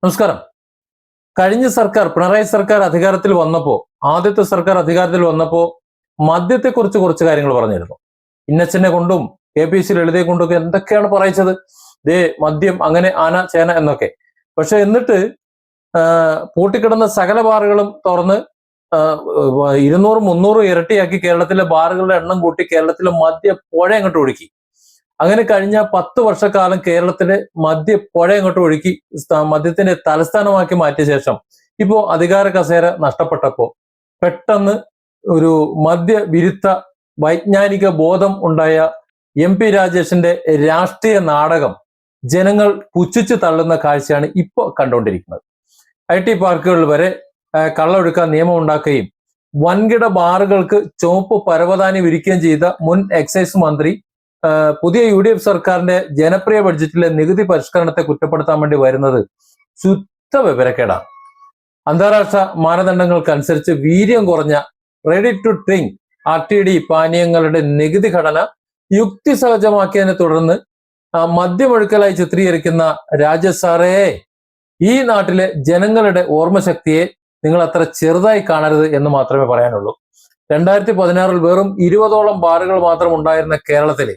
നമസ്കാരം. കഴിഞ്ഞ സർക്കാർ പിണറായി സർക്കാർ അധികാരത്തിൽ വന്നപ്പോ ആദ്യത്തെ സർക്കാർ അധികാരത്തിൽ വന്നപ്പോ മദ്യത്തെക്കുറിച്ച് കുറച്ച് കാര്യങ്ങൾ പറഞ്ഞിരുന്നു. ഇന്നച്ചനെ കൊണ്ടും KPC ലളിതയെ കൊണ്ടൊക്കെ എന്തൊക്കെയാണ് പറയിച്ചത്. ദേ മദ്യം അങ്ങനെ ആന ചേന എന്നൊക്കെ. പക്ഷെ എന്നിട്ട് പൂട്ടിക്കിടന്ന സകല ബാറുകളും തുറന്ന് 200-300 ഇരട്ടിയാക്കി കേരളത്തിലെ ബാറുകളുടെ എണ്ണം കൂട്ടി കേരളത്തിലെ മദ്യ പുഴ അങ്ങോട്ട് ഒഴുക്കി. അങ്ങനെ കഴിഞ്ഞ 10 വർഷക്കാലം കേരളത്തിലെ മദ്യ പുഴ അങ്ങോട്ട് ഒഴുക്കി മദ്യത്തിന്റെ തലസ്ഥാനമാക്കി മാറ്റിയ ശേഷം ഇപ്പോ അധികാര കസേര നഷ്ടപ്പെട്ടപ്പോ പെട്ടെന്ന് ഒരു മദ്യവിരുദ്ധ വൈജ്ഞാനിക ബോധം ഉണ്ടായ MP രാജേഷിന്റെ രാഷ്ട്രീയ നാടകം ജനങ്ങൾ പുച്ഛിച്ചു തള്ളുന്ന കാഴ്ചയാണ് ഇപ്പോൾ കണ്ടുകൊണ്ടിരിക്കുന്നത്. IT പാർക്കുകളിൽ വരെ കള്ളൊഴുക്കാൻ നിയമം ഉണ്ടാക്കുകയും വൻകിട ബാറുകൾക്ക് ചുവപ്പ് പരവതാനി വിരിക്കുകയും ചെയ്ത മുൻ എക്സൈസ് മന്ത്രി പുതിയ UDF സർക്കാരിന്റെ ജനപ്രിയ ബഡ്ജറ്റിലെ നികുതി പരിഷ്കരണത്തെ കുറ്റപ്പെടുത്താൻ വേണ്ടി വരുന്നത് ശുദ്ധ വിവരക്കേടാണ്. അന്താരാഷ്ട്ര മാനദണ്ഡങ്ങൾക്കനുസരിച്ച് വീര്യം കുറഞ്ഞ റെഡി ടു ഡ്രിങ്ക് RTD പാനീയങ്ങളുടെ നികുതി ഘടന യുക്തിസഹജമാക്കിയതിനെ തുടർന്ന് മദ്യമൊഴുക്കലായി ചിത്രീകരിക്കുന്ന രാജേഷ് സാറേ, ഈ നാട്ടിലെ ജനങ്ങളുടെ ഓർമ്മശക്തിയെ നിങ്ങൾ അത്ര ചെറുതായി കാണരുത് എന്ന് മാത്രമേ പറയാനുള്ളൂ. 2016 വെറും 20ഓളം ബാറുകൾ മാത്രം ഉണ്ടായിരുന്ന കേരളത്തിലെ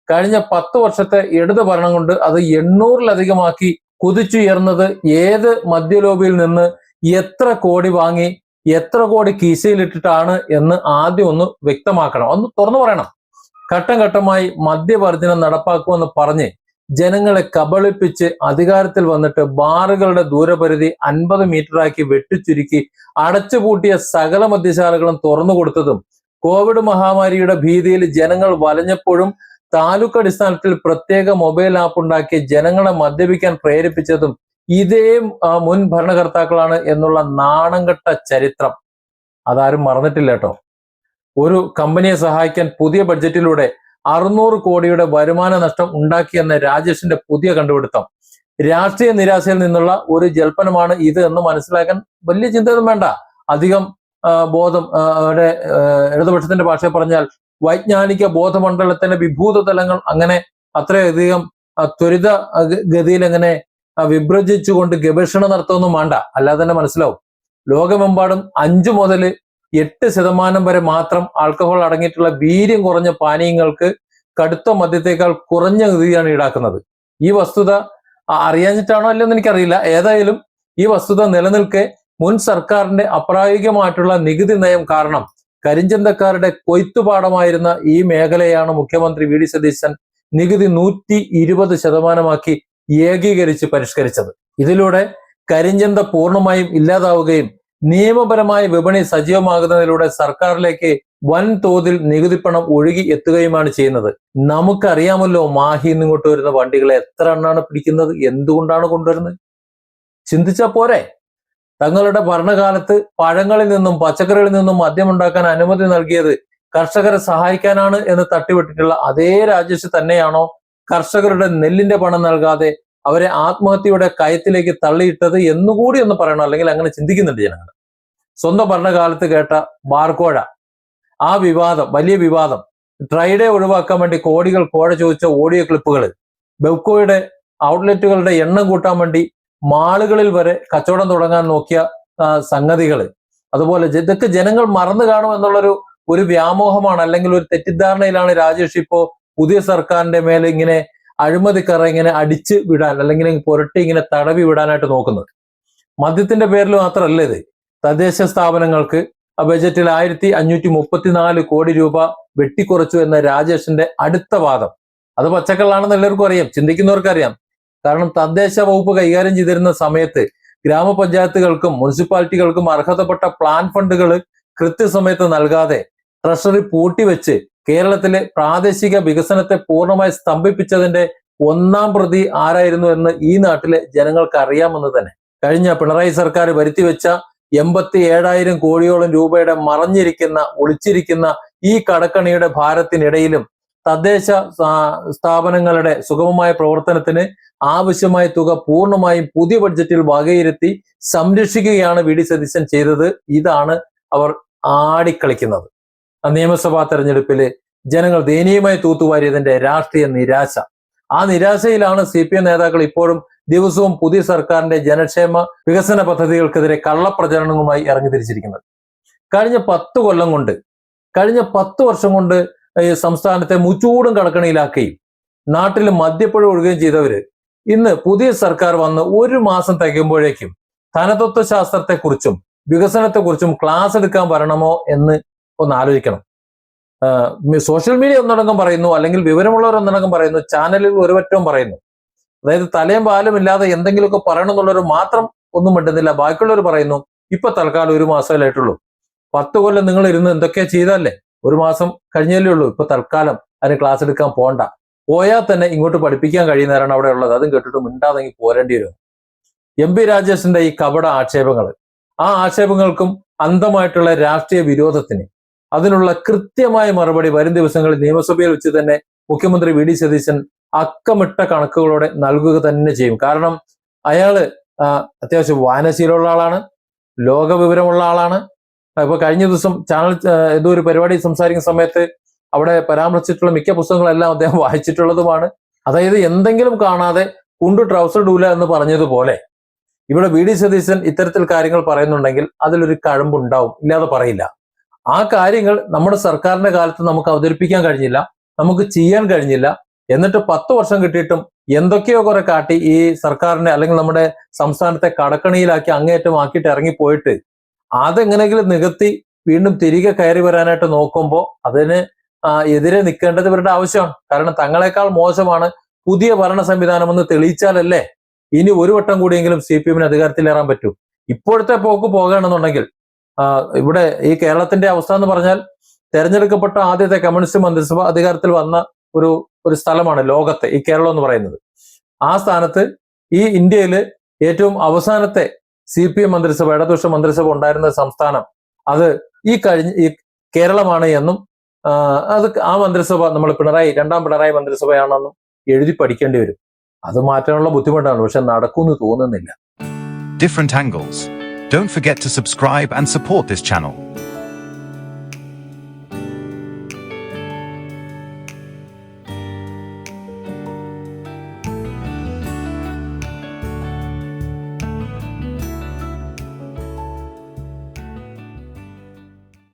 കഴിഞ്ഞ 10 വർഷത്തെ ഇടത് ഭരണം കൊണ്ട് അത് 800-ലധികമാക്കി കുതിച്ചുയർന്നത് ഏത് മദ്യലോബിയിൽ നിന്ന് എത്ര കോടി വാങ്ങി എത്ര കോടി കീശയിലിട്ടിട്ടാണ് എന്ന് ആദ്യം ഒന്ന് വ്യക്തമാക്കണം, ഒന്ന് തുറന്നു പറയണം. ഘട്ടം ഘട്ടമായി മദ്യവർജനം നടപ്പാക്കുമെന്ന് പറഞ്ഞ് ജനങ്ങളെ കബളിപ്പിച്ച് അധികാരത്തിൽ വന്നിട്ട് ബാറുകളുടെ ദൂരപരിധി 50 മീറ്ററാക്കി വെട്ടിച്ചുരുക്കി അടച്ചുപൂട്ടിയ സകല മദ്യശാലകളും തുറന്നു കൊടുത്തതും കോവിഡ് മഹാമാരിയുടെ ഭീതിയിൽ ജനങ്ങൾ വലഞ്ഞപ്പോഴും താലൂക്ക് അടിസ്ഥാനത്തിൽ പ്രത്യേക മൊബൈൽ ആപ്പ് ഉണ്ടാക്കി ജനങ്ങളെ മദ്യപിക്കാൻ പ്രേരിപ്പിച്ചതും ഇതേ മുൻ ഭരണകർത്താക്കളാണ് എന്നുള്ള നാണംകെട്ട ചരിത്രം അതാരും മറന്നിട്ടില്ല കേട്ടോ. ഒരു കമ്പനിയെ സഹായിക്കാൻ പുതിയ ബഡ്ജറ്റിലൂടെ 600 കോടിയുടെ വരുമാന നഷ്ടം ഉണ്ടാക്കിയെന്ന രാജേഷിന്റെ പുതിയ കണ്ടുപിടുത്തം രാഷ്ട്രീയ നിരാശയിൽ നിന്നുള്ള ഒരു ജൽപ്പനമാണ് ഇത് എന്ന് മനസ്സിലാക്കാൻ വലിയ ചിന്തയൊന്നും വേണ്ട. അധികം ബോധം ഇടതുപക്ഷത്തിന്റെ ഭാഷയിൽ പറഞ്ഞാൽ വൈജ്ഞാനിക ബോധമണ്ഡലത്തിന്റെ വിഭൂത തലങ്ങൾ അങ്ങനെ അത്രയധികം ത്വരിത ഗതിയിൽ അങ്ങനെ വിഭ്രജിച്ചുകൊണ്ട് ഗവേഷണം നടത്തുമൊന്നും വേണ്ട, അല്ലാതെ തന്നെ മനസ്സിലാവും. ലോകമെമ്പാടും 5 മുതൽ 8% വരെ മാത്രം ആൽക്കഹോൾ അടങ്ങിയിട്ടുള്ള വീര്യം കുറഞ്ഞ പാനീയങ്ങൾക്ക് കടുത്ത മദ്യത്തേക്കാൾ കുറഞ്ഞ നികുതിയാണ് ഈടാക്കുന്നത്. ഈ വസ്തുത അറിയാഞ്ഞിട്ടാണോ അല്ലെന്ന് എനിക്കറിയില്ല. ഏതായാലും ഈ വസ്തുത നിലനിൽക്കെ മുൻ സർക്കാരിന്റെ അപ്രായോഗികമായിട്ടുള്ള നികുതി നയം കാരണം കരിഞ്ചന്തക്കാരുടെ കൊയ്ത്തുപാടമായിരുന്ന ഈ മേഖലയാണ് മുഖ്യമന്ത്രി VD സതീശൻ നികുതി 120%മാക്കി ഏകീകരിച്ച് പരിഷ്കരിച്ചത്. ഇതിലൂടെ കരിഞ്ചന്ത പൂർണ്ണമായും ഇല്ലാതാവുകയും നിയമപരമായ വിപണി സജീവമാകുന്നതിലൂടെ സർക്കാരിലേക്ക് വൻതോതിൽ നികുതിപ്പണം ഒഴുകി എത്തുകയുമാണ് ചെയ്യുന്നത്. നമുക്കറിയാമല്ലോ മാഹിന്ന് ഇങ്ങോട്ട് വരുന്ന വണ്ടികളെ എത്ര എണ്ണാണ് പിടിക്കുന്നത്, എന്തുകൊണ്ടാണ് കൊണ്ടുവരുന്നത്? ചിന്തിച്ചാ പോരെ. തങ്ങളുടെ ഭരണകാലത്ത് പഴങ്ങളിൽ നിന്നും പച്ചക്കറികളിൽ നിന്നും മദ്യമുണ്ടാക്കാൻ അനുമതി നൽകിയത് കർഷകരെ സഹായിക്കാനാണ് എന്ന് തട്ടിവിട്ടിട്ടുള്ള അതേ രാജേഷ് തന്നെയാണോ കർഷകരുടെ നെല്ലിന്റെ പണം നൽകാതെ അവരെ ആത്മഹത്യയുടെ കയത്തിലേക്ക് തള്ളിയിട്ടത് എന്നുകൂടി ഒന്ന് പറയണം. അല്ലെങ്കിൽ അങ്ങനെ ചിന്തിക്കുന്നുണ്ട് ജനങ്ങൾ. സ്വന്തം ഭരണകാലത്ത് കേട്ട ബാർക്കോഴ, ആ വിവാദം, വലിയ വിവാദം, ട്രൈഡേ ഒഴിവാക്കാൻ വേണ്ടി കോടികൾ കോഴ ചോദിച്ച ഓഡിയോ ക്ലിപ്പുകൾ, ബെവ്കോയുടെ ഔട്ട്ലെറ്റുകളുടെ എണ്ണം കൂട്ടാൻ വേണ്ടി മാളുകളിൽ വരെ കച്ചവടം തുടങ്ങാൻ നോക്കിയ സംഗതികൾ, അതുപോലെ ഇതൊക്കെ ജനങ്ങൾ മറന്നു കാണും എന്നുള്ളൊരു വ്യാമോഹമാണ്, അല്ലെങ്കിൽ ഒരു തെറ്റിദ്ധാരണയിലാണ് രാജേഷ് ഇപ്പോ പുതിയ സർക്കാരിന്റെ മേലെ ഇങ്ങനെ അഴിമതിക്കറ ഇങ്ങനെ അടിച്ച് വിടാൻ, അല്ലെങ്കിൽ പുരട്ടി ഇങ്ങനെ തടവി വിടാനായിട്ട് നോക്കുന്നത്. മദ്യത്തിന്റെ പേരിൽ മാത്രമല്ല ഇത്. തദ്ദേശ സ്ഥാപനങ്ങൾക്ക് ബജറ്റിൽ 1534 കോടി രൂപ വെട്ടിക്കുറച്ചു എന്ന രാജേഷിന്റെ അടുത്ത വാദം അത് പച്ചക്കള്ളാണെന്ന് എല്ലാവർക്കും അറിയാം, ചിന്തിക്കുന്നവർക്ക് അറിയാം. കാരണം തദ്ദേശ വകുപ്പ് കൈകാര്യം ചെയ്തിരുന്ന സമയത്ത് ഗ്രാമപഞ്ചായത്തുകൾക്കും മുനിസിപ്പാലിറ്റികൾക്കും അർഹതപ്പെട്ട പ്ലാൻ ഫണ്ടുകൾ കൃത്യസമയത്ത് നൽകാതെ ട്രഷറി പൂട്ടിവെച്ച് കേരളത്തിലെ പ്രാദേശിക വികസനത്തെ പൂർണ്ണമായി സ്തംഭിപ്പിച്ചതിന്റെ 1-ാം പ്രതി ആരായിരുന്നു എന്ന് ഈ നാട്ടിലെ ജനങ്ങൾക്ക് അറിയാമെന്ന് തന്നെ. കഴിഞ്ഞ പിണറായി സർക്കാർ വരുത്തിവെച്ച 87,000 കോടിയോളം രൂപയുടെ ഒളിച്ചിരിക്കുന്ന ഈ കടക്കണിയുടെ ഭാരത്തിനിടയിലും തദ്ദേശ സ്ഥാപനങ്ങളുടെ സുഗമമായ പ്രവർത്തനത്തിന് ആവശ്യമായ തുക പൂർണ്ണമായും പുതിയ ബഡ്ജറ്റിൽ വകയിരുത്തി സംരക്ഷിക്കുകയാണ് VD സതീശൻ ചെയ്തത്. ഇതാണ് അവർ ആടിക്കളിക്കുന്നത്. നിയമസഭാ തെരഞ്ഞെടുപ്പിൽ ജനങ്ങൾ ദയനീയമായി തൂത്തുവാരിയതിന്റെ രാഷ്ട്രീയ നിരാശ. ആ നിരാശയിലാണ് CPM നേതാക്കൾ ഇപ്പോഴും ദിവസവും പുതിയ സർക്കാരിന്റെ ജനക്ഷേമ വികസന പദ്ധതികൾക്കെതിരെ കള്ളപ്രചരണങ്ങളുമായി ഇറങ്ങി തിരിച്ചിരിക്കുന്നത്. കഴിഞ്ഞ 10 കൊല്ലം കൊണ്ട്, കഴിഞ്ഞ 10 വർഷം കൊണ്ട് ഈ സംസ്ഥാനത്തെ മുച്ചൂടും കടക്കണിയിലാക്കുകയും നാട്ടിൽ മദ്യപ്പുഴ ഒഴുകുകയും ചെയ്തവര് ഇന്ന് പുതിയ സർക്കാർ വന്ന് 1 മാസം തികയുമ്പോഴേക്കും ധനതത്വശാസ്ത്രത്തെക്കുറിച്ചും വികസനത്തെക്കുറിച്ചും ക്ലാസ് എടുക്കാൻ വരണമോ എന്ന് ഒന്ന് ആലോചിക്കണം. സോഷ്യൽ മീഡിയ ഒന്നടങ്കം പറയുന്നു, അല്ലെങ്കിൽ വിവരമുള്ളവർ ഒന്നടങ്കം പറയുന്നു, ചാനലിൽ ഒരുവറ്റവും പറയുന്നു. അതായത് തലയും പാലും ഇല്ലാതെ എന്തെങ്കിലുമൊക്കെ പറയണമെന്നുള്ളവർ മാത്രം ഒന്നും മിണ്ടുന്നില്ല. ബാക്കിയുള്ളവർ പറയുന്നു ഇപ്പൊ തൽക്കാലം 1 മാസമല്ലായിട്ടുള്ളൂ, 10 കൊല്ലം നിങ്ങൾ ഇരുന്ന് എന്തൊക്കെയാ ചെയ്തല്ലേ, 1 മാസം കഴിഞ്ഞല്ലേ ഉള്ളൂ, ഇപ്പൊ തൽക്കാലം അതിന് ക്ലാസ് എടുക്കാൻ പോണ്ട, പോയാൽ തന്നെ ഇങ്ങോട്ട് പഠിപ്പിക്കാൻ കഴിയുന്നവരാണ് അവിടെ ഉള്ളത്, അതും കേട്ടിട്ട് മിണ്ടാതെങ്കിൽ പോരേണ്ടി വരും. MP രാജേഷിന്റെ ഈ കപട ആക്ഷേപങ്ങൾ, ആ ആക്ഷേപങ്ങൾക്കും അന്ധമായിട്ടുള്ള രാഷ്ട്രീയ വിരോധത്തിന് അതിനുള്ള കൃത്യമായ മറുപടി വരും ദിവസങ്ങളിൽ നിയമസഭയിൽ വെച്ച് തന്നെ മുഖ്യമന്ത്രി VD സതീശൻ അക്കമിട്ട കണക്കുകളോടെ നൽകുക തന്നെ ചെയ്യും. കാരണം അയാള് അത്യാവശ്യം വായനാശീലമുള്ള ആളാണ്, ലോകവിവരമുള്ള ആളാണ്. ഇപ്പൊ കഴിഞ്ഞ ദിവസം ചാനൽ ഏതോ ഒരു പരിപാടി സംസാരിക്കുന്ന സമയത്ത് അവിടെ പരാമർശിച്ചിട്ടുള്ള മിക്ക പുസ്തകങ്ങളെല്ലാം അദ്ദേഹം വായിച്ചിട്ടുള്ളതുമാണ്. അതായത് എന്തെങ്കിലും കാണാതെ കുണ്ടു ട്രൗസർ ഡൂല എന്ന് പറഞ്ഞതുപോലെ ഇവിടെ VD സതീശൻ ഇത്തരത്തിൽ കാര്യങ്ങൾ പറയുന്നുണ്ടെങ്കിൽ അതിലൊരു കഴമ്പുണ്ടാവും, ഇല്ലാതെ പറയില്ല. ആ കാര്യങ്ങൾ നമ്മുടെ സർക്കാരിന്റെ കാലത്ത് നമുക്ക് അവതരിപ്പിക്കാൻ കഴിഞ്ഞില്ല, നമുക്ക് ചെയ്യാൻ കഴിഞ്ഞില്ല. എന്നിട്ട് 10 വർഷം കിട്ടിയിട്ടും എന്തൊക്കെയോ കുറെ കാട്ടി ഈ സർക്കാരിനെ അല്ലെങ്കിൽ നമ്മുടെ സംസ്ഥാനത്തെ കടക്കണിയിലാക്കി അങ്ങേയറ്റമാക്കിയിട്ട് ഇറങ്ങിപ്പോയിട്ട് അതെങ്ങനെയെങ്കിലും നികത്തി വീണ്ടും തിരികെ കയറി വരാനായിട്ട് നോക്കുമ്പോൾ അതിന് എതിരെ നിൽക്കേണ്ടത് ഇവരുടെ ആവശ്യമാണ്. കാരണം തങ്ങളെക്കാൾ മോശമാണ് പുതിയ ഭരണ സംവിധാനം എന്ന് തെളിയിച്ചാലല്ലേ ഇനി ഒരു വട്ടം കൂടിയെങ്കിലും CPM അധികാരത്തിലേറാൻ പറ്റൂ. ഇപ്പോഴത്തെ പോക്ക് പോകുകയാണെന്നുണ്ടെങ്കിൽ ഇവിടെ ഈ കേരളത്തിന്റെ അവസ്ഥ എന്ന് പറഞ്ഞാൽ തെരഞ്ഞെടുക്കപ്പെട്ട ആദ്യത്തെ കമ്മ്യൂണിസ്റ്റ് മന്ത്രിസഭ അധികാരത്തിൽ വന്ന ഒരു സ്ഥലമാണ് ലോകത്തെ ഈ കേരളം എന്ന് പറയുന്നത്. ആ സ്ഥാനത്ത് ഈ ഇന്ത്യയില് ഏറ്റവും അവസാനത്തെ CPM മന്ത്രിസഭ, ഇടതുപക്ഷ മന്ത്രിസഭ ഉണ്ടായിരുന്ന സംസ്ഥാനം അത് ഈ കേരളമാണ് എന്നും അത് ആ മന്ത്രിസഭ നമ്മൾ രണ്ടാം പിണറായി മന്ത്രിസഭയാണെന്നും എഴുതി പഠിക്കേണ്ടി വരും. അത് മാറ്റാനുള്ള ബുദ്ധിമുട്ടാണ്, പക്ഷെ നടക്കുമെന്ന് തോന്നുന്നില്ല. Different angles. Don't forget to subscribe and support this channel.